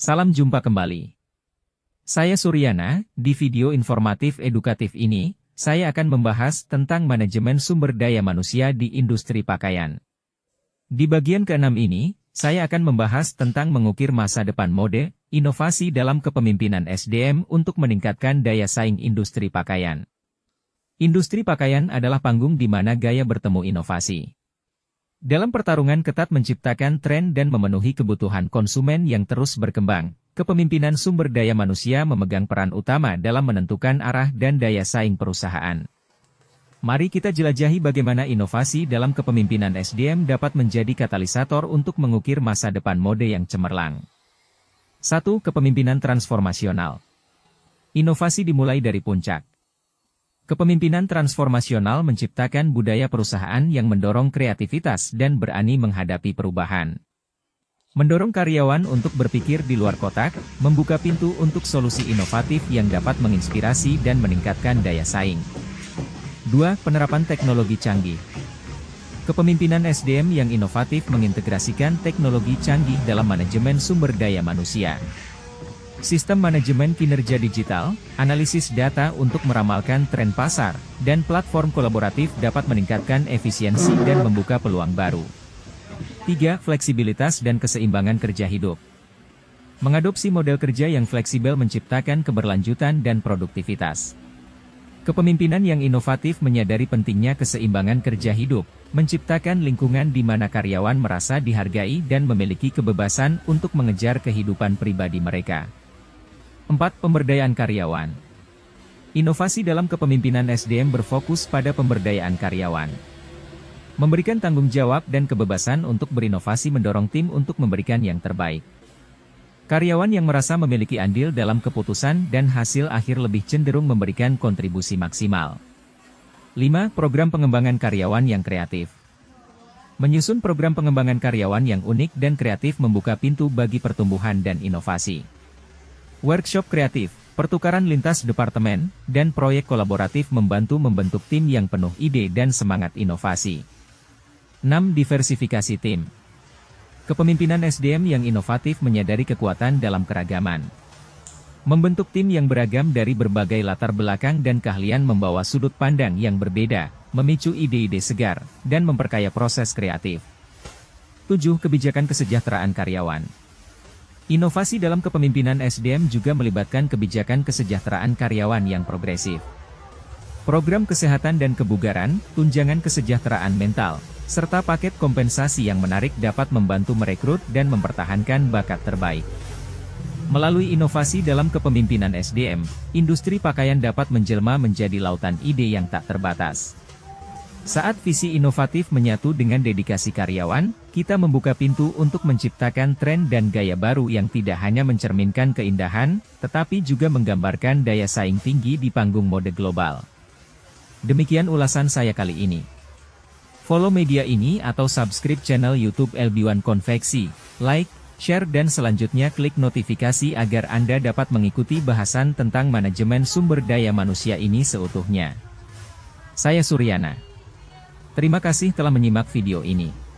Salam jumpa kembali. Saya Suryana. Di video informatif edukatif ini, saya akan membahas tentang manajemen sumber daya manusia di industri pakaian. Di bagian ke-6 ini, saya akan membahas tentang mengukir masa depan mode, inovasi dalam kepemimpinan SDM untuk meningkatkan daya saing industri pakaian. Industri pakaian adalah panggung di mana gaya bertemu inovasi. Dalam pertarungan ketat menciptakan tren dan memenuhi kebutuhan konsumen yang terus berkembang, kepemimpinan sumber daya manusia memegang peran utama dalam menentukan arah dan daya saing perusahaan. Mari kita jelajahi bagaimana inovasi dalam kepemimpinan SDM dapat menjadi katalisator untuk mengukir masa depan mode yang cemerlang. 1. Kepemimpinan transformasional. Inovasi dimulai dari puncak. Kepemimpinan transformasional menciptakan budaya perusahaan yang mendorong kreativitas dan berani menghadapi perubahan. Mendorong karyawan untuk berpikir di luar kotak, membuka pintu untuk solusi inovatif yang dapat menginspirasi dan meningkatkan daya saing. 2. Penerapan teknologi canggih. Kepemimpinan SDM yang inovatif mengintegrasikan teknologi canggih dalam manajemen sumber daya manusia. Sistem manajemen kinerja digital, analisis data untuk meramalkan tren pasar, dan platform kolaboratif dapat meningkatkan efisiensi dan membuka peluang baru. 3. Fleksibilitas dan keseimbangan kerja hidup. Mengadopsi model kerja yang fleksibel menciptakan keberlanjutan dan produktivitas. Kepemimpinan yang inovatif menyadari pentingnya keseimbangan kerja hidup, menciptakan lingkungan di mana karyawan merasa dihargai dan memiliki kebebasan untuk mengejar kehidupan pribadi mereka. 4. Pemberdayaan karyawan. Inovasi dalam kepemimpinan SDM berfokus pada pemberdayaan karyawan. Memberikan tanggung jawab dan kebebasan untuk berinovasi mendorong tim untuk memberikan yang terbaik. Karyawan yang merasa memiliki andil dalam keputusan dan hasil akhir lebih cenderung memberikan kontribusi maksimal. 5. Program pengembangan karyawan yang kreatif. Menyusun program pengembangan karyawan yang unik dan kreatif membuka pintu bagi pertumbuhan dan inovasi. Workshop kreatif, pertukaran lintas departemen, dan proyek kolaboratif membantu membentuk tim yang penuh ide dan semangat inovasi. 6. Diversifikasi tim. Kepemimpinan SDM yang inovatif menyadari kekuatan dalam keragaman. Membentuk tim yang beragam dari berbagai latar belakang dan keahlian membawa sudut pandang yang berbeda, memicu ide-ide segar, dan memperkaya proses kreatif. 7. Kebijakan kesejahteraan karyawan. Inovasi dalam kepemimpinan SDM juga melibatkan kebijakan kesejahteraan karyawan yang progresif. Program kesehatan dan kebugaran, tunjangan kesejahteraan mental, serta paket kompensasi yang menarik dapat membantu merekrut dan mempertahankan bakat terbaik. Melalui inovasi dalam kepemimpinan SDM, industri pakaian dapat menjelma menjadi lautan ide yang tak terbatas. Saat visi inovatif menyatu dengan dedikasi karyawan, kita membuka pintu untuk menciptakan tren dan gaya baru yang tidak hanya mencerminkan keindahan, tetapi juga menggambarkan daya saing tinggi di panggung mode global. Demikian ulasan saya kali ini. Follow media ini atau subscribe channel YouTube LB1 Konveksi, like, share dan selanjutnya klik notifikasi agar Anda dapat mengikuti bahasan tentang manajemen sumber daya manusia ini seutuhnya. Saya Suryana. Terima kasih telah menyimak video ini.